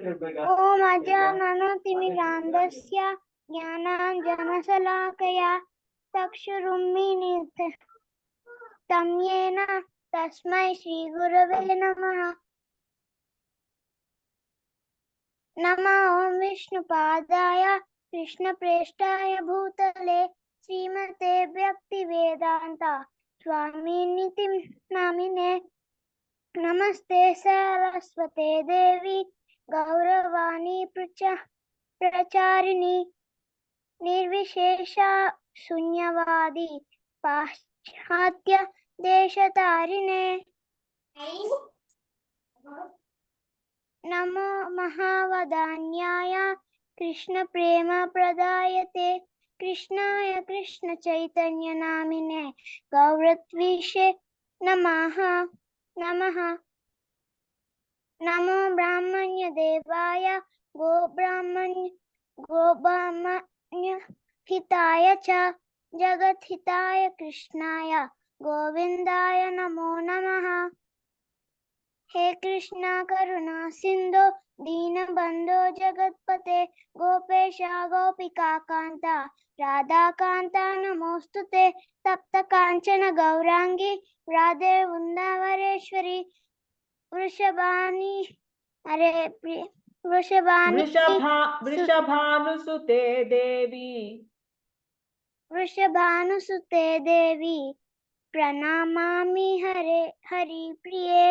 ओम अज्ञानतिमिरान्धस्य ज्ञानाञ्जनशलाकया चक्षुरुन्मीलितं येन तस्मै श्रीगुरवे नमः। नमो ओम विष्णुपादाय कृष्णप्रेष्ठाय भूतले श्रीमते भक्तिवेदांत स्वामिनिति नामिने। नमस्ते सरस्वते देवी गौरवाणी प्रचारिणी निर्विशेषा शून्यवादी पाश्चात्य देशतारिणे। नमो महावदान्याय कृष्ण प्रेम प्रदायते कृष्णाय कृष्ण चैतन्य नामिने गौरत्विषे नमः। नमः नमो ब्राह्मण्य देवाय गोब्राह्मण्य हिताय च जगत हिताय कृष्णाय गोविंदाय नमो नमः। हे कृष्णा करुणा सिंधु दीनबंधो जगत्पते गोपेशा गोपिका कांता राधा कांता नमोस्तुते तप्त कांचन गौरांगी राधे वृंदावनेश्वरी वृषभानी वृषभानुसुते देवी वृषभानुसुते देवी प्रणमामि हरि प्रिये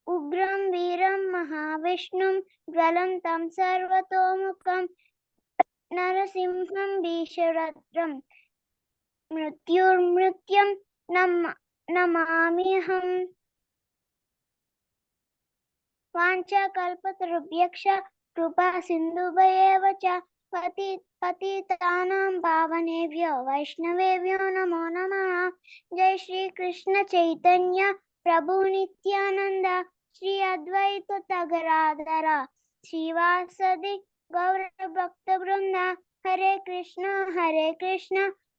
उग्रं वीरं महाविष्णुं ज्वलन्तं सर्वतोमुखं नरसिंहं भीषरत्रं मृत्युर्मृत्युं नमाम्यहम्। वाञ्छाकल्पतरुभ्यश्च कृपा सिन्धुभ्येव च पतितानां पावनेभ्यो वैष्णवेभ्यो नमो नमः। जय श्री कृष्ण चैतन्य प्रभु नित्यानंद श्री अद्वैत गदाधर श्रीवासदि गौर भक्त वृंद। हरे कृष्ण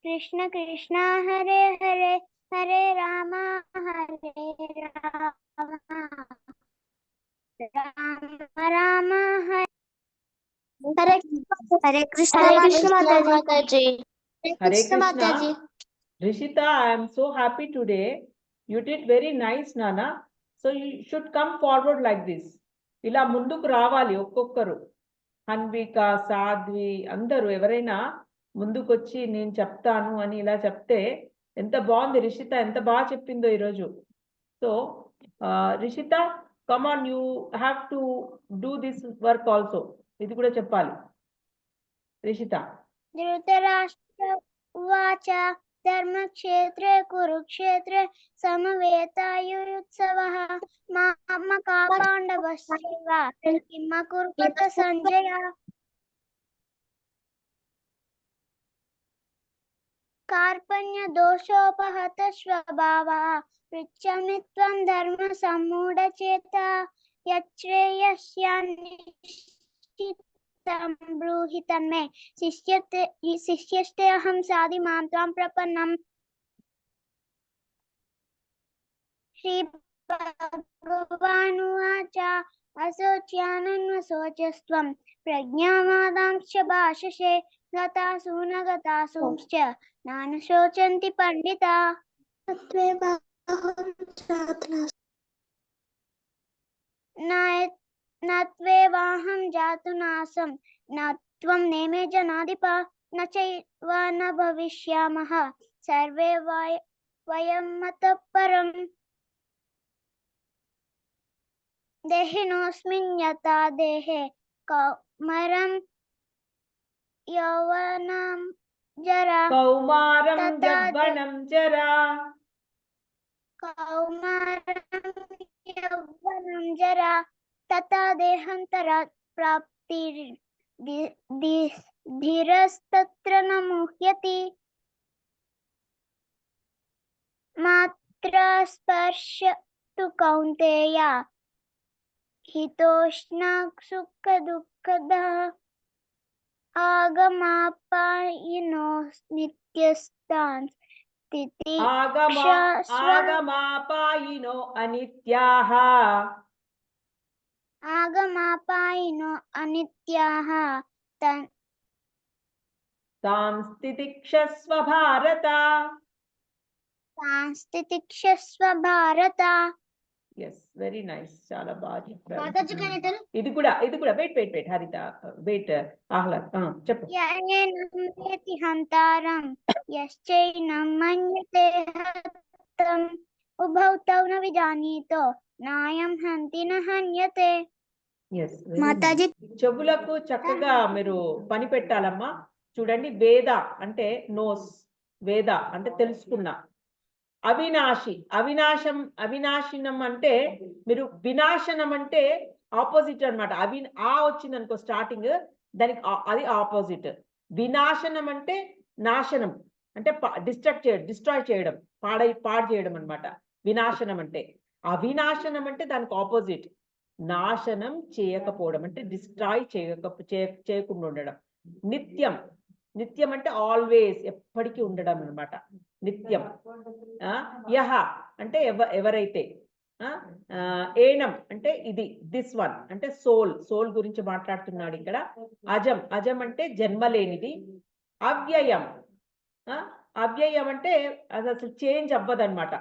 कृष्ण कृष्ण हरे हरे हरे राम राम हरे कृष्ण माता जी। Hare Krishna. Rishita, I am so happy today. You did very nice, Nana. So you should come forward like this. ఇలా ముందుకు రావాలి ఒక్కొక్కరు. హన్విక సాధ్వి అందరూ ఎవరైనా ముందుకొచ్చి నేను చెప్తాను అని ఇలా చెప్తే ఎంత బాగుంది. రిషిత ఎంత బాగా చెప్పిందో ఈరోజు. So Rishita, come on, you have to do this work also. ఇది కూడా చెప్పాలి రిషిత. ధృతరాష్ట్ర ఉవాచ ధర్మక్షేత్రే కురుక్షేత్రే సమవేతాయుయుత్సవః మామకా పాండవశ్చైవ కిం అకుర్వత సంజయ। కార్పణ్య దోషోపహత స్వభావः పృచ్ఛామి త్వం ధర్మ సమ్మూఢచేత యచ్ఛ్రేయస్యాన్నిశ్చితం బ్రూహి తన్మే శిష్యస్తే అహం సాధి మాం త్వాం ప్రపన్నం। శ్రీ భగవానువాచ అశోచ్యానన్వశోచస్త్వం ప్రజ్ఞావాదాంశ్చ భాషసే గతాసు న గతాసుంశ్చ నానుశోచంతి పండితా। నత్వేవాహం జాతునాసం న త్వం నేమే జనాధిప న చైవ న భవిష్యామః సర్వే వయం మతః పరం। దేహినోస్మిన్ యథా దేహే కౌమారం యౌవనం జరా కౌమారం యవ్వనం జరా తథా దేహాంతర ప్రాప్తిర్ ధీరస్తత్ర న ముహ్యతి। మాత్ర స్పర్శ తు కౌంతేయ హితోష్ణ సుఖ దుఃఖద ఆగమాపాయినో నిత్యస్తాన్ ఆగమాపాయినో అనిత్యాః ఆగమాపాయినో అనిత్యాః సంస్థితిక్షస్వ భారత. సంస్థితిక్షస్వ భారత. ఎస్, వెరీ నైస్, చాలా బాగా చెప్పారు. Mataji can I tell? ఇది కూడా వెయిట్ హరిత, వెయిట్ ఆహ్లాద్, చెప్పు. యయేనమేతి హంతారం యశ్చైనం మన్యతే హతం ఉభౌ తౌ న విజానీతో నాయం హంతి న హన్యతే. ఎస్, మాతాజీ చెవులకు చక్కగా మీరు పని పెట్టాలమ్మా. చూడండి, వేద అంటే నోస్, వేద అంటే తెలుసుకున్నా. అవినాశి, అవినాశనం అంటే మీరు వినాశనం అంటే ఆపోజిట్ అనమాట. వచ్చింది అనుకో స్టార్టింగ్, దానికి అది ఆపోజిట్. వినాశనం అంటే నాశనం, అంటే డిస్ట్రాయ్ చేయడం, పాడు చేయడం అనమాట వినాశనం అంటే. అవినాశనం అంటే దానికి ఆపోజిట్, నాశనం చేయకపోవడం, అంటే డిస్ట్రాయ్ చేయకుండా ఉండడం. నిత్యం, నిత్యం అంటే ఆల్వేస్, ఎప్పటికీ ఉండడం అనమాట నిత్యం. యహ అంటే ఎవరైతే. ఏనం అంటే ఇది, దిస్ వన్ అంటే సోల్ గురించి మాట్లాడుతున్నాడు ఇక్కడ. అజం అంటే జన్మలేనిది. అవ్యయం, అవ్యయం అంటే అది అసలు చేంజ్ అవ్వదు అనమాట.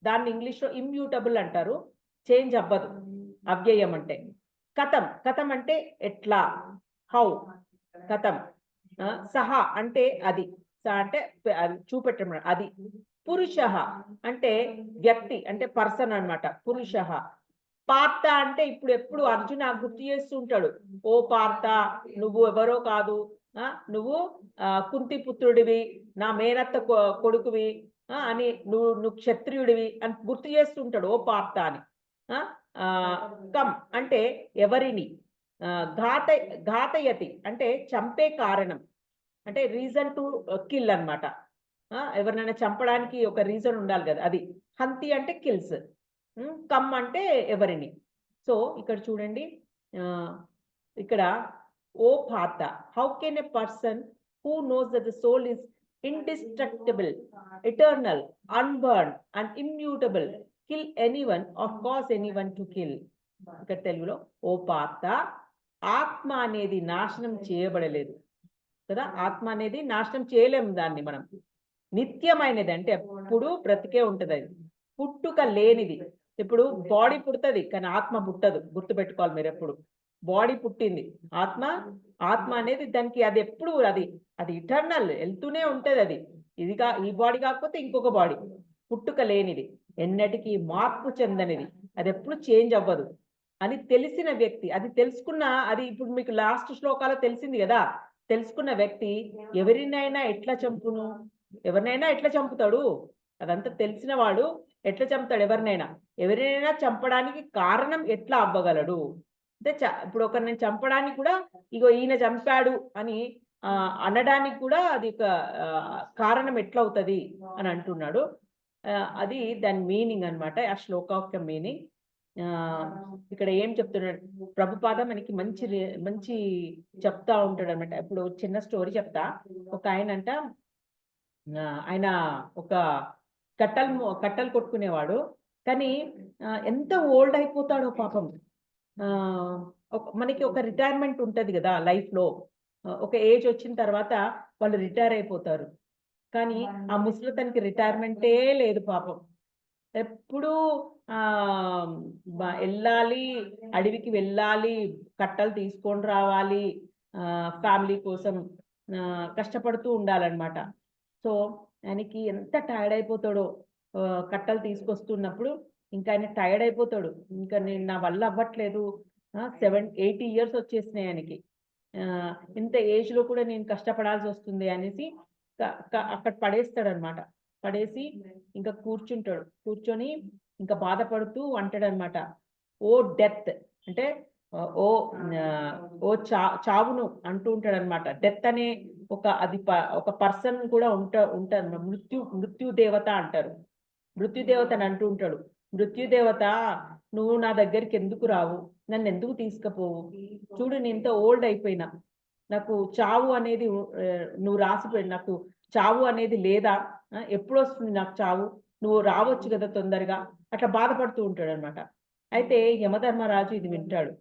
దాన్ని ఇంగ్లీష్లో ఇమ్యూటబుల్ అంటారు, చేంజ్ అవ్వదు అవ్యయం అంటే. కథం అంటే ఎట్లా, హౌ, కథం. సహ అంటే అది, అంటే చూపెట్టడం అది. పురుష అంటే వ్యక్తి, అంటే పర్సన్ అన్నమాట పురుష. పార్త అంటే ఇప్పుడు ఎప్పుడు అర్జున గుర్తు చేస్తూ ఉంటాడు, ఓ పార్త నువ్వు ఎవరో కాదు, నువ్వు కుంతి పుత్రుడివి, నా మేనత్త కొడుకువి అని, నువ్వు క్షత్రియుడివి అని గుర్తు చేస్తుంటాడు, ఓ పార్త అని. కమ్ అంటే ఎవరిని. ఘాతయతి అంటే చంపే కారణం, అంటే రీజన్ టు కిల్ అన్నమాట. ఎవరినైనా చంపడానికి ఒక రీజన్ ఉండాలి కదా, అది. హంతి అంటే కిల్స్. కమ్ అంటే ఎవరిని. సో ఇక్కడ చూడండి, ఇక్కడ ఓ పాత, how can a person who knows that the soul is indestructible, eternal, unborn and immutable kill anyone or cause anyone to kill. ఇక్కడ తెలుగులో, ఓ పాత, ఆత్మ అనేది నాశనం చేయబడలేదు కదా, ఆత్మ అనేది నాశనం చేయలేము దాన్ని మనం. నిత్యమైనది అంటే ఎప్పుడు బ్రతికే ఉంటది అది. పుట్టుక లేనిది, ఇప్పుడు బాడీ పుడుతుంది కానీ ఆత్మ పుట్టదు, గుర్తుపెట్టుకోవాలి మీరు ఎప్పుడు. బాడీ పుట్టింది, ఆత్మ అనేది దానికి అది ఎప్పుడు అది ఇటర్నల్, వెళ్తూనే ఉంటది అది. ఈ బాడీ కాకపోతే ఇంకొక బాడీ. పుట్టుక లేనిది, ఎన్నటికీ మార్పు చెందనిది, అది ఎప్పుడు చేంజ్ అవ్వదు అని తెలిసిన వ్యక్తి, అది తెలుసుకున్న, అది ఇప్పుడు మీకు లాస్ట్ శ్లోకాలో తెలిసింది కదా, తెలుసుకున్న వ్యక్తి ఎవరినైనా ఎట్లా చంపుతాడు, అదంతా తెలిసిన వాడు ఎట్లా చంపుతాడు ఎవరినైనా చంపడానికి కారణం ఎట్లా అవ్వగలడు అంటే. ఇప్పుడు ఒకరిని చంపడానికి కూడా ఇగో ఈయన చంపాడు అని అనడానికి కూడా అది ఒక కారణం ఎట్లా అవుతుంది అని అంటున్నాడు. అది దాని మీనింగ్ అన్నమాట, ఆ శ్లోక యొక్క మీనింగ్. ఇక్కడ ఏం చెప్తున్నాడు ప్రభుపాద, మనకి మంచి చెప్తా ఉంటాడు అనమాట. ఇప్పుడు చిన్న స్టోరీ చెప్తా. ఒక ఆయన ఒక కట్టలు కొట్టుకునేవాడు, కానీ ఎంత ఓల్డ్ అయిపోతాడో పాపం. మనకి ఒక రిటైర్మెంట్ ఉంటది కదా లైఫ్ లో, ఒక ఏజ్ వచ్చిన తర్వాత వాళ్ళు రిటైర్ అయిపోతారు, కానీ ఆ ముసలితనికి రిటైర్మెంటే లేదు పాపం. ఎప్పుడు వెళ్ళాలి, అడవికి వెళ్ళాలి, కట్టలు తీసుకొని రావాలి, ఫ్యామిలీ కోసం కష్టపడుతూ ఉండాలన్నమాట. సో ఆయనకి ఎంత టైర్డ్ అయిపోతాడో, కట్టలు తీసుకొస్తున్నప్పుడు ఇంకా ఆయన టైర్డ్ అయిపోతాడు, ఇంకా నేను నా వల్ల అవ్వట్లేదు, 80 years వచ్చేసినాయి ఆయనకి, ఇంత ఏజ్ లో కూడా నేను కష్టపడాల్సి వస్తుంది అనేసి అక్కడ పడేస్తాడు అనమాట. పడేసి ఇంకా కూర్చొని ఇంకా బాధపడుతూ అంటాడనమాట, ఓ డెత్ అంటే ఓ చావును అంటూ ఉంటాడనమాట. డెత్ అనే ఒక పర్సన్ కూడా ఉంటారు, మృత్యు దేవత అంటారు. మృత్యుదేవతని అంటూ ఉంటాడు. మృత్యుదేవత, నువ్వు నా దగ్గరికి ఎందుకు రావు, నన్ను ఎందుకు తీసుకుపోవు, చూడు నేను ఇంత ఓల్డ్ అయిపోయినా, నాకు చావు అనేది నువ్వు రాసిపోయి, నాకు చావు అనేది లేదా, ఎప్పుడు వస్తుంది నాకు చావు, నువ్వు రావచ్చు కదా తొందరగా, అట్లా బాధపడుతూ ఉంటాడు అనమాట. అయితే యమధర్మరాజు ఇది వింటాడు.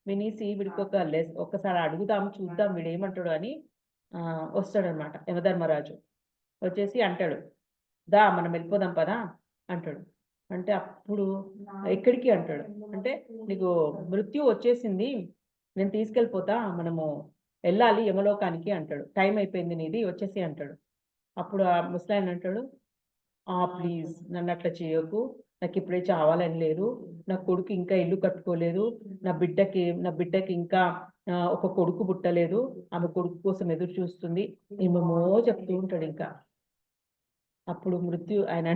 వినేసి వీడికి ఒక్కసారి అడుగుదాం చూద్దాం వీడు ఏమంటాడు అని వస్తాడనమాట యమధర్మరాజు. వచ్చేసి అంటాడు, దా మనం వెళ్ళిపోదాం పదా అంటాడు. అంటే అప్పుడు ఎక్కడికి అంటాడు. అంటే నీకు మృత్యు వచ్చేసింది, నేను తీసుకెళ్ళిపోతా, మనము వెళ్ళాలి యమలోకానికి అంటాడు. టైం అయిపోయింది నీది, వచ్చేసి అంటాడు. అప్పుడు ఆ ముసలాయన అంటాడు, ప్లీజ్ నన్ను అట్లా చేయకు, నాకు ఇప్పుడే చావాలని లేదు, నా కొడుకు ఇంకా ఇల్లు కట్టుకోలేదు, నా బిడ్డకి ఇంకా ఒక కొడుకు పుట్టలేదు, ఆమె కొడుకు కోసం ఎదురు చూస్తుంది, ఏమేమో చెప్తూ ఉంటాడు. ఇంకా అప్పుడు మృత్యు ఆయన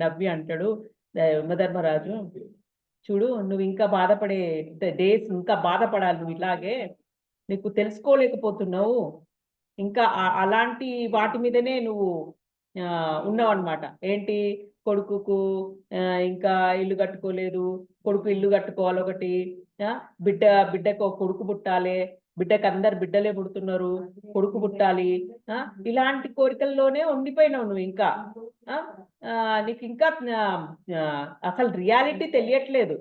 నవ్వి అంటాడు, యమధర్మరాజు, చూడు నువ్వు ఇంకా బాధపడే డేస్ ఇంకా బాధపడాలి, నువ్వు ఇలాగే నీకు తెలుసుకోలేకపోతున్నావు, ఇంకా అలాంటి వాటి మీదనే నువ్వు ఉన్నావు అనమాట. ఏంటి, కొడుకుకు ఇంకా ఇల్లు కట్టుకోలేదు, కొడుకు ఇల్లు కట్టుకోవాలి ఒకటి, బిడ్డకు కొడుకు పుట్టాలి, బిడ్డకు అందరు బిడ్డలే పుడుతున్నారు, కొడుకు పుట్టాలి, ఇలాంటి కోరికల్లోనే ఉండిపోయినావు నువ్వు. ఇంకా నీకు ఇంకా అసలు రియాలిటీ తెలియట్లేదు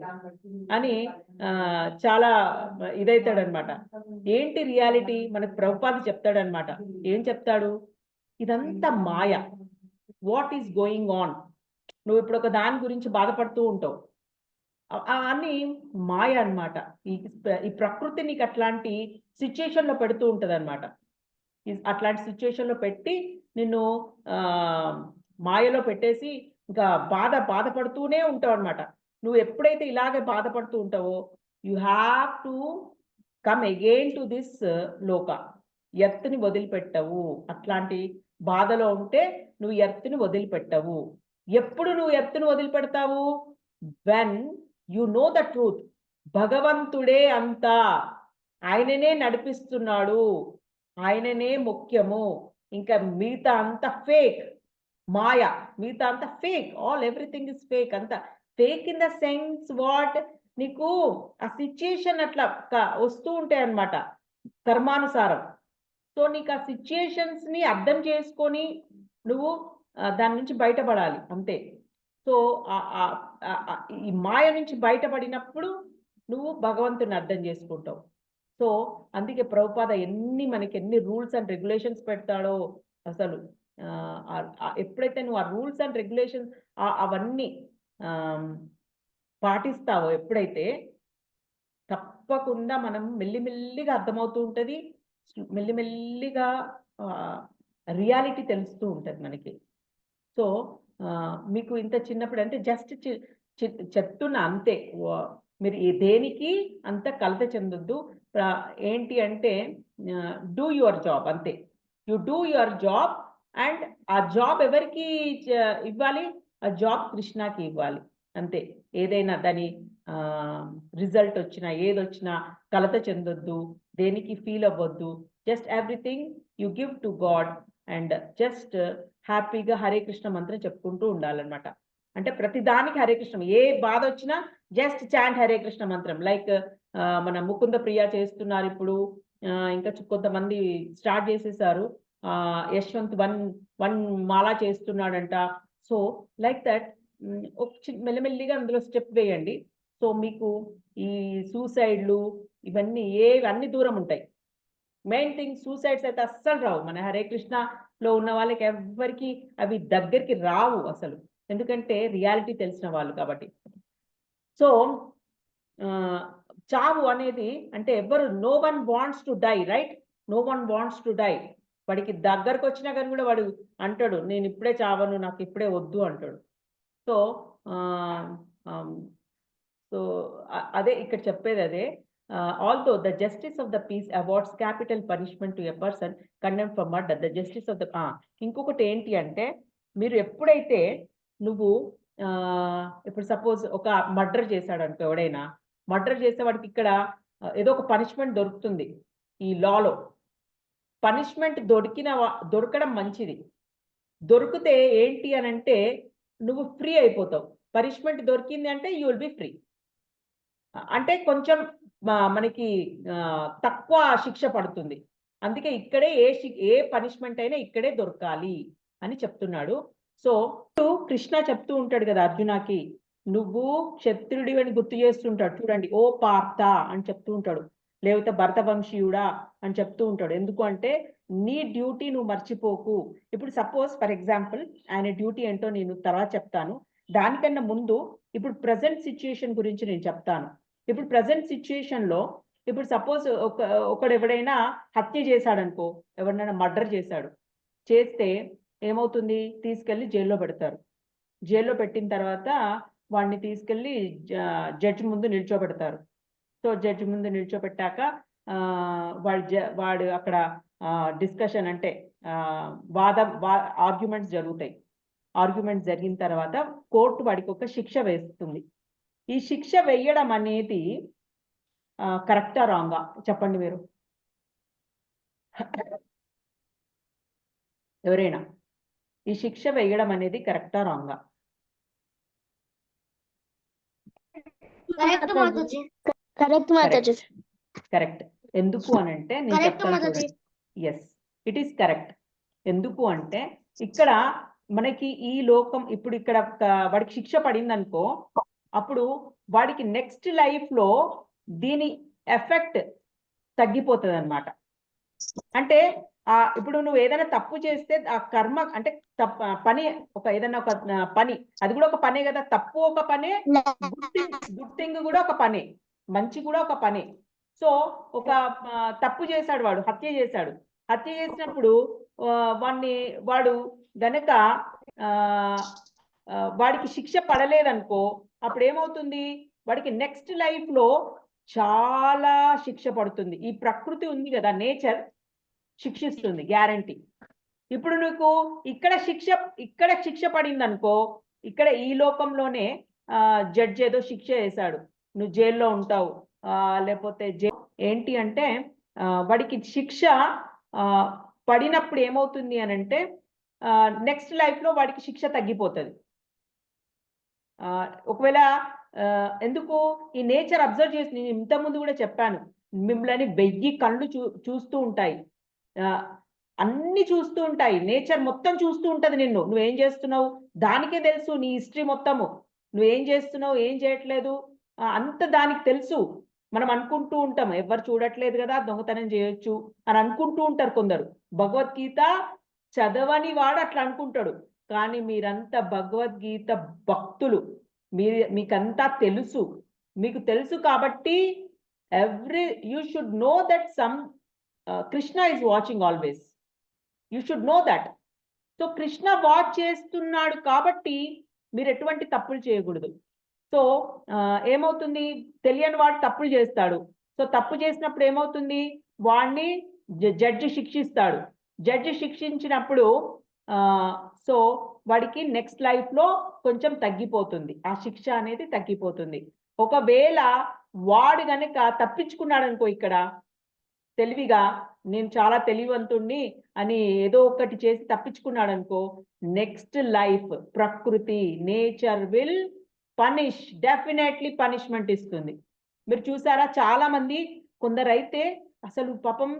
అని చాలా ఇదైతాడనమాట. ఏంటి రియాలిటీ మనకు ప్రభుపాద చెప్తాడనమాట. ఏం చెప్తాడు, ఇదంతా మాయ, వాట్ ఈస్ గోయింగ్ ఆన్, నువ్వు ఇప్పుడు ఒక దాని గురించి బాధపడుతూ ఉంటావు, అని మాయ అనమాట. ఈ ప్రకృతి నీకు అట్లాంటి సిచ్యుయేషన్లో పెడుతూ ఉంటుంది అనమాట. అట్లాంటి సిచ్యుయేషన్లో పెట్టి నిన్ను మాయలో పెట్టేసి ఇంకా బాధపడుతూనే ఉంటావు అనమాట. నువ్వు ఎప్పుడైతే ఇలాగే బాధపడుతూ ఉంటావో, you have to come again to this లోక, ఎర్త్ని వదిలిపెట్టవు. అట్లాంటి బాధలో ఉంటే నువ్వు ఎర్త్ని వదిలిపెట్టవు. ఎప్పుడు నువ్వు ఎర్త్ని వదిలిపెడతావు, when you know the truth, భగవంతుడే అంతా, ఆయననే నడిపిస్తున్నాడు, ఆయననే ముఖ్యము, ఇంకా మిగతా అంతా ఫేక్, మాయ, మిగతా అంతా ఫేక్, ఎవ్రీథింగ్ ఇస్ ఫేక్, అంతా fake in the sense what, నీకు ఆ సిచ్యుయేషన్ అట్లా వస్తూ ఉంటాయి అన్నమాట కర్మానుసారం. సో నీకు ఆ సిచ్యుయేషన్స్ ని అర్థం చేసుకొని నువ్వు దాని నుంచి బయటపడాలి అంతే. సో ఈ మాయ నుంచి బయటపడినప్పుడు నువ్వు భగవంతుని అర్థం చేసుకుంటావు. సో అందుకే ప్రభుపాద మనకి ఎన్ని రూల్స్ అండ్ రెగ్యులేషన్స్ పెడతాడో అసలు. ఎప్పుడైతే నువ్వు ఆ రూల్స్ అండ్ రెగ్యులేషన్స్ అవన్నీ పాటిస్తావో ఎప్పుడైతే, తప్పకుండా మనం మెల్లిమెల్లిగా అర్థమవుతూ ఉంటుంది, మెల్లిమెల్లిగా రియాలిటీ తెలుస్తూ ఉంటుంది మనకి. సో మీకు ఇంత చిన్నప్పుడు అంటే జస్ట్ చెప్తున్నా అంతే, మీరు దేనికి అంత కలత చెందొద్దు. ఏంటి అంటే డూ యువర్ జాబ్ అంతే. You do your job, and ఆ జాబ్ ఎవరికి ఇవ్వాలి, ఆ జాబ్ కృష్ణకి ఇవ్వాలి అంతే. ఏదైనా దాని రిజల్ట్ వచ్చినా ఏదొచ్చినా కలత చెందొద్దు, దేనికి ఫీల్ అవ్వద్దు. Just everything you give to God, and just హ్యాపీగా హరే కృష్ణ మంత్రం చెప్పుకుంటూ ఉండాలన్నమాట. అంటే ప్రతి దానికి హరే కృష్ణ, ఏ బాధ వచ్చినా జస్ట్ చాంట్ హరే కృష్ణ మంత్రం. లైక్ మన ముకుంద ప్రియ చేస్తున్నారు ఇప్పుడు, ఇంకా కొంతమంది స్టార్ట్ చేసేసారు, Yashwant one Mala చేస్తున్నాడంట. So like that ఒక మెల్లిమెల్లిగా అందులో స్టెప్ వేయండి. సో మీకు ఈ సూసైడ్లు ఇవన్నీ అన్ని దూరం ఉంటాయి. మెయిన్ థింగ్ సూసైడ్స్ అయితే అస్సలు రావు. మన హరే కృష్ణలో ఉన్న వాళ్ళకి ఎవ్వరికి అవి దగ్గరికి రావు అసలు, ఎందుకంటే రియాలిటీ తెలిసిన వాళ్ళు కాబట్టి. సో చావు అనేది అంటే ఎవరు, no one wants to die, right? No one wants to die. వాడికి దగ్గరకు వచ్చినా కానీ కూడా వాడు అంటాడు, నేను ఇప్పుడే చావను, నాకు ఇప్పుడే వద్దు అంటాడు. సో అదే ఇక్కడ చెప్పేది అదే. Although the justice of the peace awards capital punishment to a person condemned for murder, the justice of the ఇంకొకటి ఏంటి అంటే, మీరు ఎప్పుడైతే నువ్వు ఇప్పుడు సపోజ్ ఒక మర్డర్ చేశాడు అనుకో, ఎవడైనా మర్డర్ చేసే వాడికి ఇక్కడ ఏదో ఒక పనిష్మెంట్ దొరుకుతుంది ఈ లాలో. పనిష్మెంట్ దొరకడం మంచిది. దొరికితే ఏంటి అని అంటే నువ్వు ఫ్రీ అయిపోతావు. పనిష్మెంట్ దొరికింది అంటే యూ విల్ బి ఫ్రీ. అంటే కొంచెం మనకి తక్కువ శిక్ష పడుతుంది. అందుకే ఇక్కడే ఏ పనిష్మెంట్ అయినా ఇక్కడే దొరకాలి అని చెప్తున్నాడు. సో కృష్ణ చెప్తూ ఉంటాడు కదా అర్జునకి, నువ్వు క్షత్రుడి అని గుర్తు చేస్తుంటాడు చూడండి, ఓ పార్త అని చెప్తూ ఉంటాడు, లేకపోతే భరత వంశీయుడా అని చెప్తూ ఉంటాడు. ఎందుకు అంటే నీ డ్యూటీ నువ్వు మర్చిపోకు. ఇప్పుడు సపోజ్ ఫర్ ఎగ్జాంపుల్ ఆయన డ్యూటీ ఏంటో నేను తర్వాత చెప్తాను. దానికన్నా ముందు ఇప్పుడు ప్రజెంట్ సిచ్యుయేషన్ గురించి నేను చెప్తాను. ఇప్పుడు ప్రజెంట్ సిచ్యుయేషన్ లో ఇప్పుడు సపోజ్ ఒకడు ఎవడైనా హత్య చేశాడు అనుకో, ఎవరినైనా మర్డర్ చేస్తే ఏమవుతుంది, తీసుకెళ్లి జైల్లో పెడతారు. జైల్లో పెట్టిన తర్వాత వాడిని తీసుకెళ్లి జడ్జి ముందు నిల్చోబెడతారు. సో జడ్జి ముందు నిల్చోబెట్టాక వాడు అక్కడ డిస్కషన్ అంటే ఆర్గ్యుమెంట్స్ జరుగుతాయి. ఆర్గ్యుమెంట్స్ జరిగిన తర్వాత కోర్టు వాడికి ఒక శిక్ష వేస్తుంది. ఈ శిక్ష వేయడం అనేది కరెక్టా రాంగా చెప్పండి మీరు ఎవరైనా? ఈ శిక్ష వేయడం అనేది కరెక్టా రాంగా? కరెక్ట్. ఎందుకు అని అంటే నేను చెప్తాను. Yes, it is correct. ఎందుకు అంటే ఇక్కడ మనకి ఈ లోకం ఇప్పుడు ఇక్కడ వాడికి శిక్ష పడింది అనుకో, అప్పుడు వాడికి నెక్స్ట్ లైఫ్ లో దీని ఎఫెక్ట్ తగ్గిపోతుంది అన్నమాట. అంటే ఇప్పుడు నువ్వు ఏదైనా తప్పు చేస్తే ఆ కర్మ అంటే పని ఏదైనా ఒక పని, అది కూడా ఒక పనే కదా. తప్పు ఒక పనే, గుడ్ థింగ్ కూడా ఒక పనే, మంచి కూడా ఒక పనే. సో ఒక తప్పు చేశాడు, వాడు హత్య చేసినప్పుడు వాడు గనక వాడికి శిక్ష పడలేదనుకో, అప్పుడు ఏమవుతుంది, వాడికి నెక్స్ట్ లైఫ్ లో చాలా శిక్ష పడుతుంది. ఈ ప్రకృతి ఉంది కదా, నేచర్ శిక్షిస్తుంది గ్యారంటీ. ఇప్పుడు నీకు ఇక్కడ శిక్ష పడింది అనుకో, ఇక్కడ ఈ లోకంలోనే జడ్జి ఏదో శిక్ష వేశాడు, నువ్వు జైల్లో ఉంటావు, లేకపోతే ఏంటి అంటే వాడికి శిక్ష పడినప్పుడు ఏమవుతుంది అని అంటే నెక్స్ట్ లైఫ్ లో వాడికి శిక్ష తగ్గిపోతుంది. ఒకవేళ ఎందుకు ఈ నేచర్ అబ్జర్వ్ చేసి, నేను ఇంతకుముందు కూడా చెప్పాను, మిమ్మల్ని 1000 కళ్ళు చూస్తూ ఉంటాయి, అన్ని చూస్తూ ఉంటాయి, నేచర్ మొత్తం చూస్తూ ఉంటది నిన్ను. నువ్వేం చేస్తున్నావు దానికే తెలుసు, నీ హిస్టరీ మొత్తము, నువ్వేం చేస్తున్నావు ఏం చేయట్లేదు అంత దానికి తెలుసు. మనం అనుకుంటూ ఉంటాం ఎవరు చూడట్లేదు కదా, దొంగతనం చేయొచ్చు అని అనుకుంటూ ఉంటారు కొందరు. భగవద్గీత చదవని వాడు అట్లా అనుకుంటాడు, కానీ మీరంతా భగవద్గీత భక్తులు, మీకంతా తెలుసు. మీకు తెలుసు కాబట్టి you should know that Krishna is watching always. You should know that. So Krishna watch చేస్తున్నాడు కాబట్టి మీరు ఎటువంటి తప్పులు చేయకూడదు. సో ఏమవుతుంది, తెలియని వాడు తప్పులు చేస్తాడు. సో తప్పు చేసినప్పుడు ఏమవుతుంది, వాడిని జడ్జి శిక్షిస్తాడు. జడ్జి శిక్షించినప్పుడు సో వాడికి నెక్స్ట్ లైఫ్ లో కొంచెం తగ్గిపోతుంది, ఆ శిక్ష అనేది తగ్గిపోతుంది. ఒకవేళ వాడు గనక తప్పించుకున్నాడు అనుకో, ఇక్కడ తెలివిగా నేను చాలా తెలివివంతుణ్ణి అని ఏదో ఒకటి చేసి తప్పించుకున్నాడు అనుకో, నెక్స్ట్ లైఫ్ ప్రకృతి nature will punish, definitely punishment ఇస్తుంది. మీరు చూసారా, చాలా మంది కొందరైతే అసలు పాపం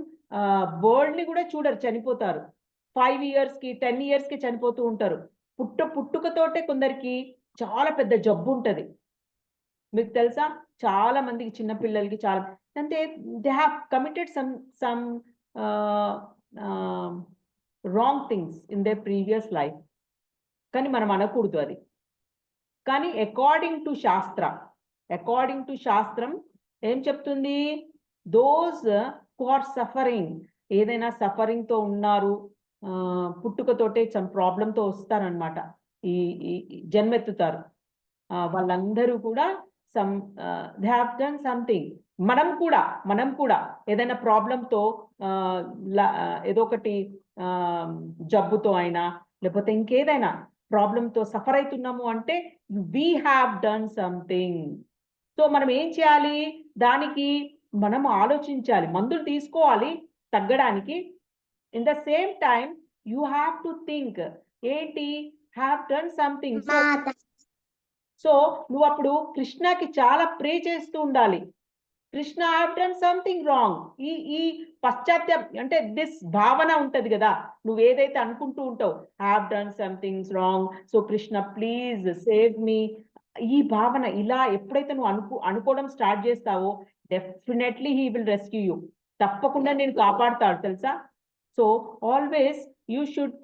వరల్డ్ ని కూడా చూడరు, చనిపోతారు. 5 years కి 10 years కి చనిపోతూ ఉంటారు. పుట్టుకతోటే కొందరికి చాలా పెద్ద జబ్బు ఉంటది. మీకు తెలుసా, చాలా మందికి చిన్న పిల్లలకి చాలా అంటే they have committed some wrong things in they previous life. కానీ మనం అనకూడదు అది. కానీ అకార్డింగ్ టు శాస్త్రం ఏం చెప్తుంది, దోస్ హు ఆర్ సఫరింగ్, ఏదైనా సఫరింగ్ తో ఉన్నారు, పుట్టుకతోటే సమ్ ప్రాబ్లంతో వస్తారనమాట, ఈ జన్మెత్తుతారు, వాళ్ళందరూ కూడా దే హ్యావ్ డన్ సంథింగ్. మనం కూడా ఏదైనా ప్రాబ్లంతో ఏదో ఒకటి జబ్బుతో అయినా లేకపోతే ఇంకేదైనా ప్రాబ్లంతో సఫర్ అవుతున్నాము అంటే we have done something. So మనం ఏం చేయాలి, దానికి మనం ఆలోచించాలి, మందులు తీసుకోవాలి తగ్గడానికి. In the same time you have to think, ఏంటి, హ్యావ్ డన్ సంథింగ్. సో నువ్వు అప్పుడు కృష్ణకి చాలా ప్రే చేస్తూ ఉండాలి, Krishna have done something wrong. ఈ పశ్చాత్తాపం అంటే దిస్ భావన ఉంటది కదా, నువ్వు ఏదైతే అనుకుంటూ ఉంటావు, have done something wrong, so Krishna please save me, ఈ భావన ఇలా ఎప్పుడైతే నువ్వు అనుకోవడం స్టార్ట్ చేస్తావో definitely he will rescue you. తప్పకుండా నేను కాపాడుతాడు తెలుసా. So always you should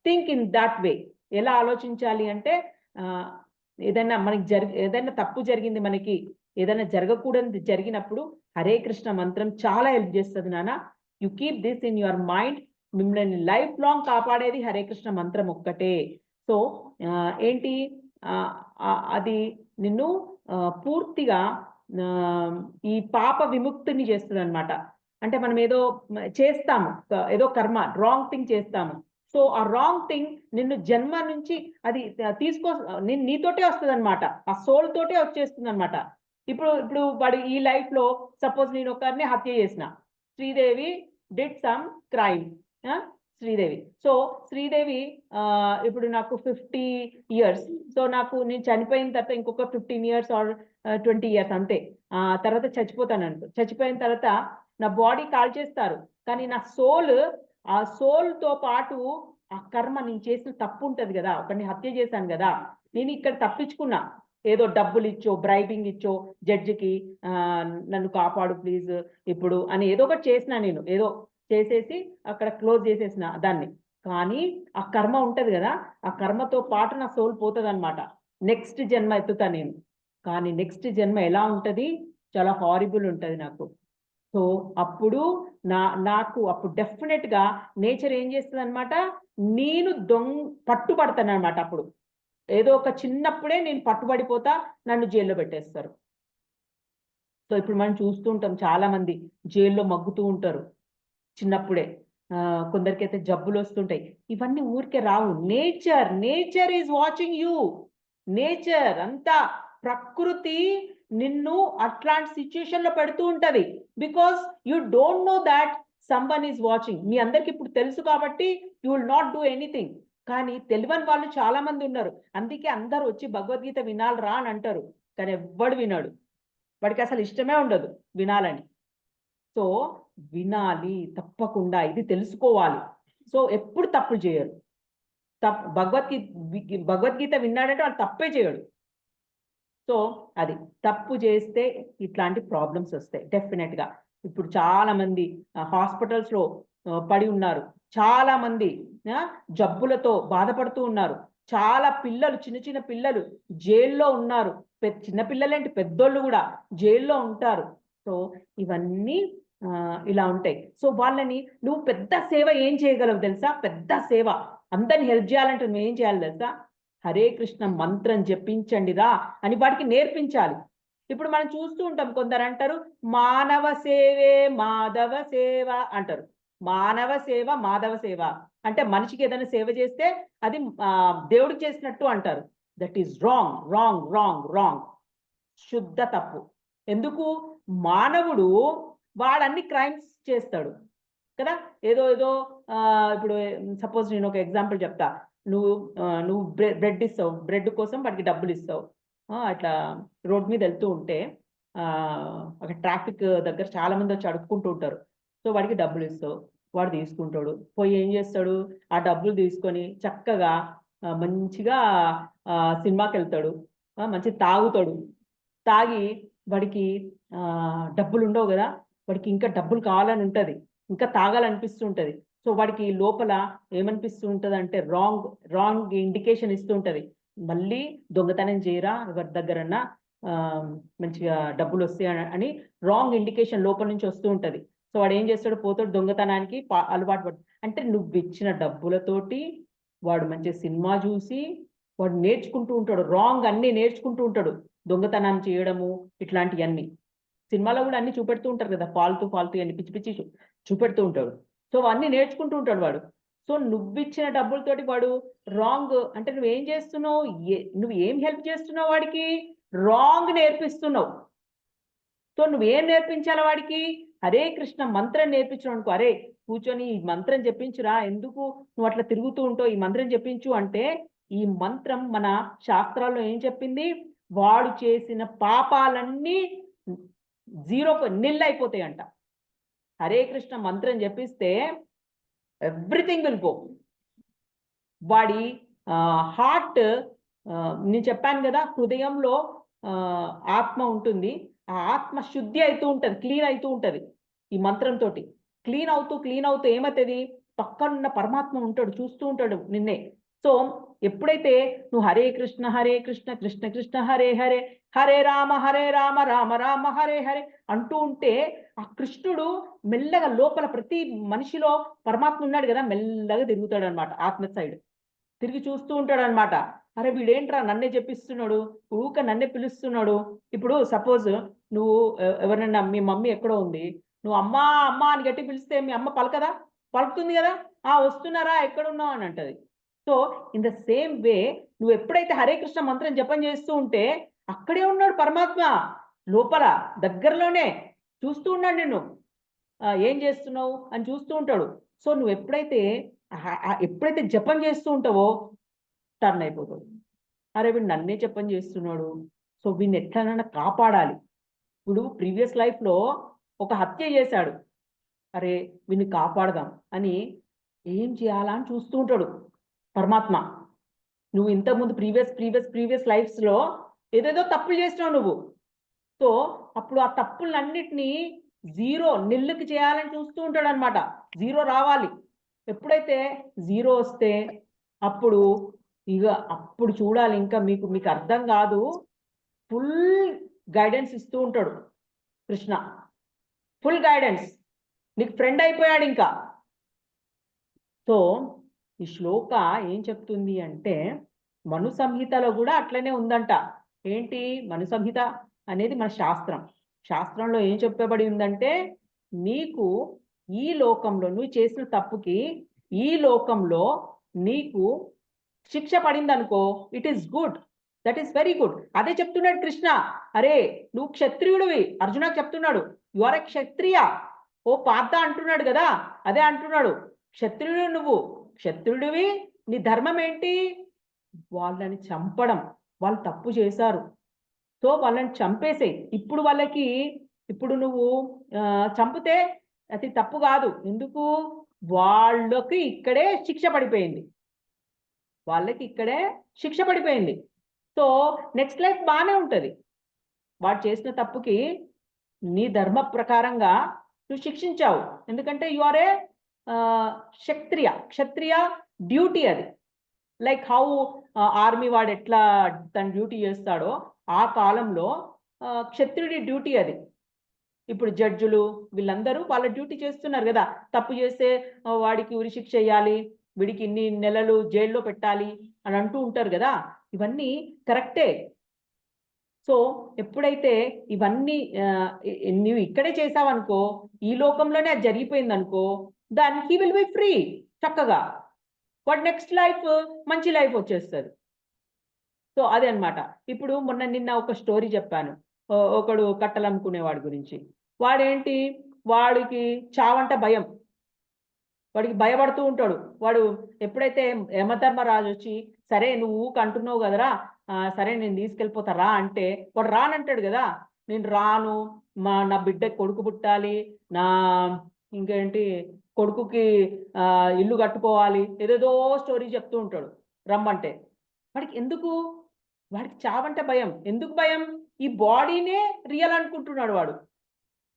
think in that way. ఎలా ఆలోచించాలి అంటే ఏదైనా మనకి ఏదైనా తప్పు జరిగింది, మనకి ఏదైనా జరగకూడదు జరిగినప్పుడు హరే కృష్ణ మంత్రం చాలా హెల్ప్ చేస్తుంది నాన్న. You keep this in your mind. మిమ్మల్ని లైఫ్ లాంగ్ కాపాడేది హరే కృష్ణ మంత్రం ఒక్కటే. సో ఏంటి అది నిన్ను పూర్తిగా ఈ పాప విముక్తిని చేస్తుంది అనమాట. అంటే మనం ఏదో చేస్తాము, ఏదో కర్మ రాంగ్ థింగ్ చేస్తాము. సో ఆ రాంగ్ థింగ్ నిన్ను జన్మ నుంచి అది నీతోటే వస్తుంది అనమాట, ఆ సోల్ తోటే వచ్చేస్తుంది అనమాట. ఇప్పుడు వాడు ఈ లైఫ్ లో సపోజ్ నేను ఒకరిని హత్య చేసిన, Sridevi did some crime, Sridevi. So Sridevi ఇప్పుడు నాకు 50 years. సో నేను చనిపోయిన తర్వాత ఇంకొక 15 years ఆర్ 20 years అంతే. తర్వాత చచ్చిపోయిన తర్వాత నా బాడీ కాల్ చేస్తారు, కానీ నా ఆ సోల్ తో పాటు ఆ కర్మ నేను చేసిన తప్పు ఉంటది కదా, ఒకరిని హత్య చేశాను కదా, నేను ఇక్కడ తప్పించుకున్నా. ఏదో డబ్బులు ఇచ్చో బ్రైబింగ్ ఇచ్చో జడ్జికి నన్ను కాపాడు ప్లీజ్ ఇప్పుడు అని ఏదో ఒకటి చేసిన, నేను ఏదో చేసేసి అక్కడ క్లోజ్ చేసేసిన దాన్ని. కానీ ఆ కర్మ ఉంటది కదా, ఆ కర్మతో పాటు నా సోల్ పోతుంది అనమాట. నెక్స్ట్ జన్మ ఎత్తుతా నేను. కానీ నెక్స్ట్ జన్మ ఎలా ఉంటది, చాలా హారిబుల్ ఉంటది నాకు. సో అప్పుడు నాకు అప్పుడు డెఫినెట్ గా నేచర్ ఏం చేస్తుంది అనమాట, నేను పట్టుబడతాను అనమాట. అప్పుడు ఏదో ఒక చిన్నప్పుడే నేను పట్టుబడిపోతా, నన్ను జైల్లో పెట్టేస్తారు. సో ఇప్పుడు మనం చూస్తూ ఉంటాం చాలా మంది జైల్లో మగ్గుతూ ఉంటారు చిన్నప్పుడే. కొందరికైతే జబ్బులు వస్తుంటాయి. ఇవన్నీ ఊరికే రావు. Nature is watching you. Nature అంతా, ప్రకృతి నిన్ను అట్లాంటి సిచ్యుయేషన్ లో పెడుతూ ఉంటది. Because you don't know that someone is watching. మీ అందరికి ఇప్పుడు తెలుసు కాబట్టి you will not do anything. కానీ తెలియని వాళ్ళు చాలా మంది ఉన్నారు. అందుకే అందరూ వచ్చి భగవద్గీత వినాలిరా అని అంటారు, కానీ ఎవ్వడు వినాడు. వాడికి అసలు ఇష్టమే ఉండదు వినాలని. సో వినాలి తప్పకుండా, ఇది తెలుసుకోవాలి. సో ఎప్పుడు తప్పు చేయరు. భగవద్గీత విన్నాడంటే వాడు తప్పే చేయడు. సో అది తప్పు చేస్తే ఇట్లాంటి ప్రాబ్లమ్స్ వస్తాయి డెఫినెట్ గా. ఇప్పుడు చాలా మంది హాస్పిటల్స్ లో పడి ఉన్నారు, చాలా మంది జబ్బులతో బాధపడుతూ ఉన్నారు. చాలా పిల్లలు, చిన్న పిల్లలు జైల్లో ఉన్నారు. చిన్న పిల్లలేంటి, పెద్దోళ్ళు కూడా జైల్లో ఉంటారు. సో ఇవన్నీ ఇలా ఉంటాయి. సో వాళ్ళని నువ్వు పెద్ద సేవ ఏం చేయగలవు తెలుసా, పెద్ద సేవ అందరిని హెల్ప్ చేయాలంటే నువ్వు ఏం చేయాలి తెలుసా, హరే కృష్ణ మంత్రం జపించండి రా అని వాడికి నేర్పించాలి. ఇప్పుడు మనం చూస్తూ ఉంటాం, కొందరు అంటారు మానవ సేవే మాధవ సేవ అంటారు. మానవ సేవ మాధవ సేవ అంటే మనిషికి ఏదైనా సేవ చేస్తే అది దేవుడికి చేసినట్టు అంటారు. That is wrong wrong wrong wrong, శుద్ధ తప్పు. ఎందుకు, మానవుడు వాడన్ని క్రైమ్స్ చేస్తాడు కదా. ఏదో ఇప్పుడు సపోజ్ నేను ఒక ఎగ్జాంపుల్ చెప్తా. నువ్వు బ్రెడ్ ఇస్తావు, బ్రెడ్ కోసం వాడికి డబ్బులు ఇస్తావు. అట్లా రోడ్ మీద వెళ్తూ ఉంటే ఒక ట్రాఫిక్ దగ్గర చాలా మంది వచ్చి అడుక్కుంటూ ఉంటారు. సో వాడికి డబ్బులు ఇస్తావు, వాడు తీసుకుంటాడు. పోయి ఏం చేస్తాడు, ఆ డబ్బులు తీసుకొని చక్కగా మంచిగా సినిమాకి వెళ్తాడు, మంచి తాగుతాడు. తాగి వాడికి డబ్బులు ఉండవు కదా, వాడికి ఇంకా డబ్బులు కావాలని ఉంటుంది, ఇంకా తాగాలనిపిస్తూ ఉంటుంది. సో వాడికి లోపల ఏమనిపిస్తూ ఉంటుంది అంటే రాంగ్ ఇండికేషన్ ఇస్తూ ఉంటుంది. మళ్ళీ దొంగతనం చేయరా, ఎవరి దగ్గరన్నా మంచిగా డబ్బులు వస్తాయి అని రాంగ్ ఇండికేషన్ లోపల నుంచి వస్తూ ఉంటుంది. సో వాడు ఏం చేస్తాడు, పోతాడు దొంగతనానికి అలవాటు పడు. అంటే నువ్వు ఇచ్చిన డబ్బులతోటి వాడు మంచి సినిమా చూసి వాడు నేర్చుకుంటూ ఉంటాడు, రాంగ్ అన్ని నేర్చుకుంటూ ఉంటాడు. దొంగతనాన్ని చేయడము ఇట్లాంటివన్నీ సినిమాలో కూడా అన్ని చూపెడుతూ ఉంటారు కదా, ఫాల్తూ అన్ని పిచ్చి పిచ్చి చూపెడుతూ ఉంటాడు. సో అన్ని నేర్చుకుంటూ ఉంటాడు వాడు. సో నువ్విచ్చిన డబ్బులతోటి వాడు రాంగ్, అంటే నువ్వేం చేస్తున్నావు, నువ్వు ఏం హెల్ప్ చేస్తున్నావు వాడికి, రాంగ్ నేర్పిస్తున్నావు. సో నువ్వేం నేర్పించాలి వాడికి, హరే కృష్ణ మంత్రం నేర్పించడం అనుకో. అరే కూర్చొని ఈ మంత్రం చెప్పించురా, ఎందుకు నువ్వు అట్లా తిరుగుతూ ఉంటావు, ఈ మంత్రం చెప్పించు అంటే, ఈ మంత్రం మన శాస్త్రాల్లో ఏం చెప్పింది, వాడు చేసిన పాపాలన్నీ నిల్ అయిపోతాయి అంట. హరే కృష్ణ మంత్రం చెప్పిస్తే ఎవ్రీథింగ్ విల్ గో. వాడి హార్ట్ నేను చెప్పాను కదా, హృదయంలో ఆత్మ ఉంటుంది. ఆ ఆత్మ శుద్ధి అవుతూ ఉంటది, క్లీన్ అవుతూ ఉంటది. ఈ మంత్రంతో క్లీన్ అవుతూ ఏమవుతుంది, పక్కనున్న పరమాత్మ ఉంటాడు, చూస్తూ ఉంటాడు నిన్నే. సో ఎప్పుడైతే నువ్వు హరే కృష్ణ కృష్ణ కృష్ణ హరే హరే, హరే రామ రామ రామ హరే హరే అంటూ ఉంటే ఆ కృష్ణుడు మెల్లగా లోపల ప్రతి మనిషిలో పరమాత్మ ఉన్నాడు కదా, మెల్లగా తిరుగుతాడు అనమాట. ఆత్మ సైడ్ తిరిగి చూస్తూ ఉంటాడు అనమాట. అరే వీడేంట్రా నన్నే చెప్పిస్తున్నాడు, ఊక నన్నే పిలుస్తున్నాడు. ఇప్పుడు సపోజ్ నువ్వు ఎవరైనా, మీ మమ్మీ ఎక్కడో ఉంది, నువ్వు అమ్మా అమ్మా అని గట్టి పిలిస్తే మీ అమ్మ పలకదా? పలుకుతుంది కదా. వస్తున్నారా, ఎక్కడున్నావు అని అంటది. So in the same way నువ్వు ఎప్పుడైతే హరే కృష్ణ మంత్రం జపం చేస్తూ ఉంటే అక్కడే ఉన్నాడు పరమాత్మ, లోపల దగ్గరలోనే చూస్తూ ఉన్నాడు నిన్ను. ఏం చేస్తున్నావు అని చూస్తూ ఉంటాడు. సో నువ్వు ఎప్పుడైతే జపం చేస్తూ ఉంటావో టర్న్ అయిపోతాడు. అరే వీడు నన్నే జపం చేస్తున్నాడు, సో వీడిని ఎట్లనైనా కాపాడాలి. ఇప్పుడు ప్రీవియస్ లైఫ్లో ఒక హత్య చేశాడు, అరే వీడిని కాపాడదాం అని ఏం చేయాలా అని చూస్తూ ఉంటాడు పరమాత్మ. నువ్వు ఇంతకుముందు ప్రీవియస్ లైఫ్స్లో ఏదేదో తప్పులు చేసినావు నువ్వు. సో అప్పుడు ఆ తప్పులన్నిటినీ నిల్లుకి చేయాలని చూస్తూ ఉంటాడు అనమాట. జీరో రావాలి. ఎప్పుడైతే జీరో వస్తే అప్పుడు చూడాలి. ఇంకా మీకు అర్థం కాదు, ఫుల్ గైడెన్స్ ఇస్తూ ఉంటాడు కృష్ణ. ఫుల్ గైడెన్స్, నీకు ఫ్రెండ్ అయిపోయాడు ఇంకా. సో ఈ శ్లోక ఏం చెప్తుంది అంటే, మను సంహితలో కూడా అట్లనే ఉందంట. ఏంటి మను సంహిత అనేది? మన శాస్త్రంలో ఏం చెప్పబడి ఉందంటే, నీకు ఈ లోకంలో నువ్వు చేసిన తప్పుకి ఈ లోకంలో నీకు శిక్ష పడింది అనుకో, it is good, that is very good. అదే చెప్తున్నాడు కృష్ణ. అరే నువ్వు క్షత్రియుడివి, అర్జునకు చెప్తున్నాడు, యు ఆర్ ఎ క్షత్రియ ఓ పార్థ అంటున్నాడు కదా. అదే అంటున్నాడు, క్షత్రియుడు నువ్వు, క్షత్రియుడివి, నీ ధర్మం ఏంటి? వాళ్ళని చంపడం. వాళ్ళు తప్పు చేశారు, సో వాళ్ళని చంపేసేయి. ఇప్పుడు నువ్వు చంపితే అది తప్పు కాదు. ఎందుకు? వాళ్ళకి ఇక్కడే శిక్ష పడిపోయింది, సో నెక్స్ట్ లైఫ్ బాగానే ఉంటుంది. వాడు చేసిన తప్పుకి నీ ధర్మ ప్రకారంగా నువ్వు శిక్షించావు. ఎందుకంటే you are a kshatriya duty అది. లైక్ హౌ ఆర్మీ వాడు ఎట్లా తన డ్యూటీ చేస్తాడో ఆ కాలంలో క్షత్రియుడి డ్యూటీ అది. ఇప్పుడు జడ్జులు వీళ్ళందరూ వాళ్ళ డ్యూటీ చేస్తున్నారు కదా. తప్పు చేస్తే వాడికి ఉరి శిక్ష చేయాలి, వీడికి ఇన్ని నెలలు జైల్లో పెట్టాలి అని అంటూ ఉంటారు కదా. ఇవన్నీ కరెక్టే. సో ఎప్పుడైతే ఇవన్నీ నువ్వు ఇక్కడే చేసావనుకో, ఈ లోకంలోనే అది జరిగిపోయింది అనుకో, దానికి హీ విల్ బి ఫ్రీ చక్కగా. బట్ నెక్స్ట్ లైఫ్ మంచి లైఫ్ వచ్చేస్తుంది. సో అదే అనమాట. ఇప్పుడు నిన్న ఒక స్టోరీ చెప్పాను, ఒకడు కట్టలు అమ్ముకునేవాడి గురించి. వాడేంటి, వాడికి చావంట భయం, వాడికి భయపడుతూ ఉంటాడు. వాడు ఎప్పుడైతే యమధర్మరాజు వచ్చి, సరే నువ్వు అంటున్నావు కదరా, సరే నేను తీసుకెళ్ళిపోతా రా అంటే, వాడు రానంటాడు కదా. నేను రాను, నా బిడ్డకి కొడుకు పుట్టాలి, ఇంకేంటి కొడుకుకి ఇల్లు కట్టుకోవాలి, ఏదేదో స్టోరీ చెప్తూ ఉంటాడు రమ్మంటే. వాడికి చావంటే భయం. ఎందుకు భయం? ఈ బాడీనే రియల్ అనుకుంటున్నాడు వాడు,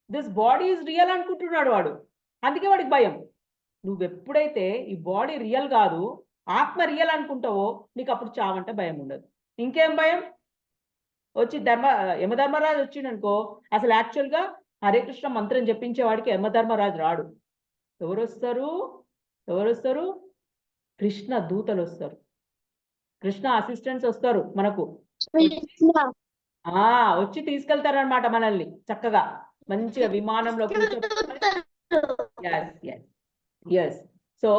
దిస్ బాడీ ఈజ్ రియల్ అనుకుంటున్నాడు వాడు, అందుకే వాడికి భయం. నువ్వెప్పుడైతే ఈ బాడీ రియల్ కాదు, ఆత్మ రియల్ అనుకుంటావో, నీకు అప్పుడు చావంటే భయం ఉండదు. ఇంకేం భయం? వచ్చి యమధర్మరాజు వచ్చిండనుకో, అసలు యాక్చువల్గా హరే కృష్ణ మంత్రం జపించేవాడికి యమధర్మరాజు రాడు. ఎవరు వస్తారు? కృష్ణ దూతలు వస్తారు, కృష్ణ అసిస్టెంట్స్ వస్తారు మనకు. వచ్చి తీసుకెళ్తారనమాట మనల్ని చక్కగా మంచిగా విమానంలో ఎస్. సో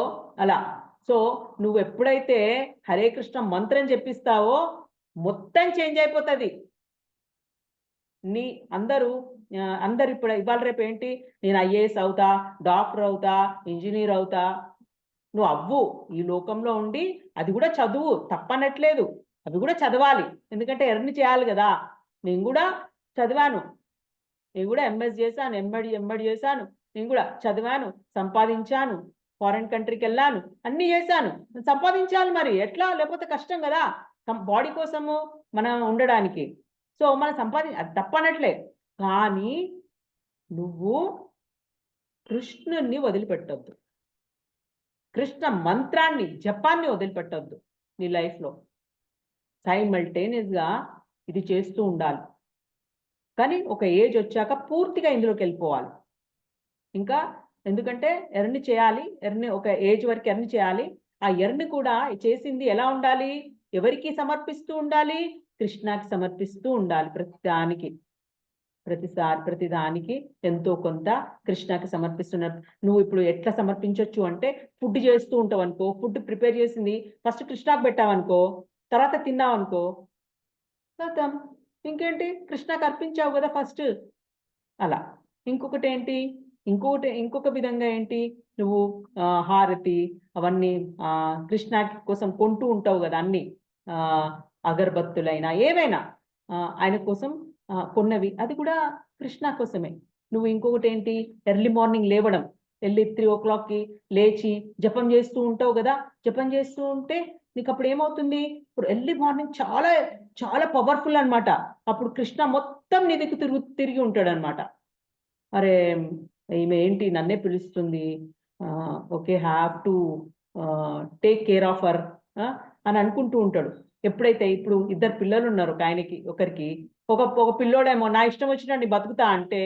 అలా. సో నువ్వు ఎప్పుడైతే హరే కృష్ణ మంత్రం చెప్పిస్తావో మొత్తం చేంజ్ అయిపోతుంది. అందరూ ఇప్పుడు ఇవాళ రేపు ఏంటి, నేను ఐఏఎస్ అవుతా, డాక్టర్ అవుతా, ఇంజనీర్ అవుతా. నువ్వు అవ్వు, ఈ లోకంలో ఉండి అది కూడా చదువు, తప్పనట్లేదు, అవి కూడా చదవాలి, ఎందుకంటే ఎర్న్ చేయాలి కదా. నేను కూడా చదివాను, నేను కూడా ఎంఎస్ చేశాను, ఎంఎడ్ చేశాను, నేను కూడా చదివాను, సంపాదించాను, ఫారెన్ కంట్రీకి వెళ్ళాను, అన్నీ చేశాను, సంపాదించాలి మరి, ఎట్లా? లేకపోతే కష్టం కదా. బాడీ కోసము మనం ఉండడానికి. సో మనం అది తప్పనట్లే, కానీ నువ్వు కృష్ణుణ్ణి వదిలిపెట్టొద్దు, కృష్ణ మంత్రాన్ని జపాన్ని వదిలిపెట్టొద్దు నీ లైఫ్లో. సైమల్టేనియస్గా ఇది చేస్తూ ఉండాలి, కానీ ఒక ఏజ్ వచ్చాక పూర్తిగా ఇందులోకి వెళ్ళిపోవాలి. ఇంకా ఎందుకంటే ఎర్న్ చేయాలి, ఒక ఏజ్ వరకు ఎర్న్ చేయాలి. ఆ ఎర్న్ కూడా చేసింది ఎలా ఉండాలి, ఎవరికి సమర్పిస్తూ ఉండాలి, కృష్ణకి సమర్పిస్తూ ఉండాలి. ప్రతిదానికి ఎంతో కొంత కృష్ణకి సమర్పిస్తున్నారు. నువ్వు ఇప్పుడు ఎట్లా సమర్పించవచ్చు అంటే, ఫుడ్ చేస్తూ ఉంటావు అనుకో, ఫుడ్ ప్రిపేర్ చేసింది ఫస్ట్ కృష్ణకి పెట్టావనుకో, తర్వాత తిన్నావనుకో, గతం ఇంకేంటి కృష్ణకి అర్పించావు కదా ఫస్ట్. అలా ఇంకొక విధంగా ఏంటి, నువ్వు హారతి అవన్నీ కృష్ణకి కోసం కొంటూ ఉంటావు కదా, అన్ని అగరబత్తులైనా ఏవైనా ఆయన కోసం కొన్నవి, అది కూడా కృష్ణ కోసమే. నువ్వు ఇంకొకటి ఏంటి, ఎర్లీ మార్నింగ్ లేవడం, వెళ్ళి 3 o'clockకి లేచి జపం చేస్తూ ఉంటావు కదా. జపం చేస్తూ ఉంటే నీకు అప్పుడు ఏమవుతుంది, ఇప్పుడు ఎర్లీ మార్నింగ్ చాలా చాలా పవర్ఫుల్ అనమాట. అప్పుడు కృష్ణ మొత్తం నీ దగ్గర తిరిగి ఉంటాడు అనమాట. అరే ఈమె ఏంటి నన్నే పిలుస్తుంది, okay have to take care of her అని అనుకుంటూ ఉంటాడు. ఎప్పుడైతే ఇప్పుడు 2 పిల్లలు ఉన్నారు ఆయనకి, ఒకరికి ఒక పిల్లోడేమో నా ఇష్టం వచ్చినట్టు బతుకుతా అంటే,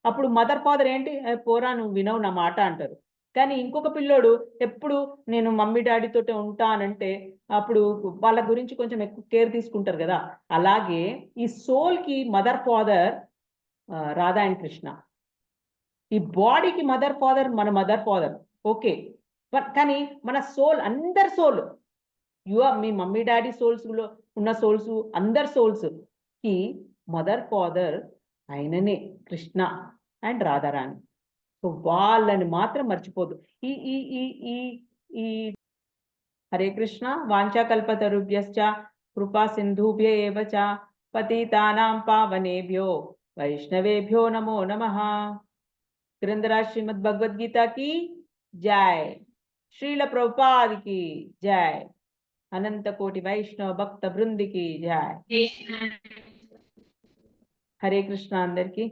అప్పుడు మదర్ ఫాదర్ ఏంటి, పోరా నువ్వు వినవు నా మాట అంటారు. కానీ ఇంకొక పిల్లోడు ఎప్పుడు నేను మమ్మీ డాడీతోటే ఉంటానంటే, అప్పుడు వాళ్ళ గురించి కొంచెం ఎక్కువ కేర్ తీసుకుంటారు కదా. అలాగే ఈ సోల్కి mother father Radha and Krishna, ఈ బాడీకి మదర్ ఫాదర్ మన మదర్ ఫాదర్, ఓకే. కానీ మన సోల్, అందరి సోల్, మీ మమ్మీ డాడీ సోల్స్ లో ఉన్న సోల్స్, అందరి సోల్స్ కి మదర్ ఫాదర్ ఆయననే కృష్ణ అండ్ రాధారాణి. సో వాళ్ళని మాత్రం మర్చిపోదు. ఈ ఈ ఈ ఈ ఈ హరే కృష్ణ. వాంఛాకల్పతరుభ్యశ్చ కృపా సింధుభ్య ఏవ చ పతితానాం పావనేభ్యో వైష్ణవేభ్యో నమో నమః. ग्रंथराज श्रीमद् भगवद गीता की जय, श्रील प्रभुपाद की जय, अनंत कोटि वैष्णव भक्त वृंद की जय. हरे कृष्ण अंदर की.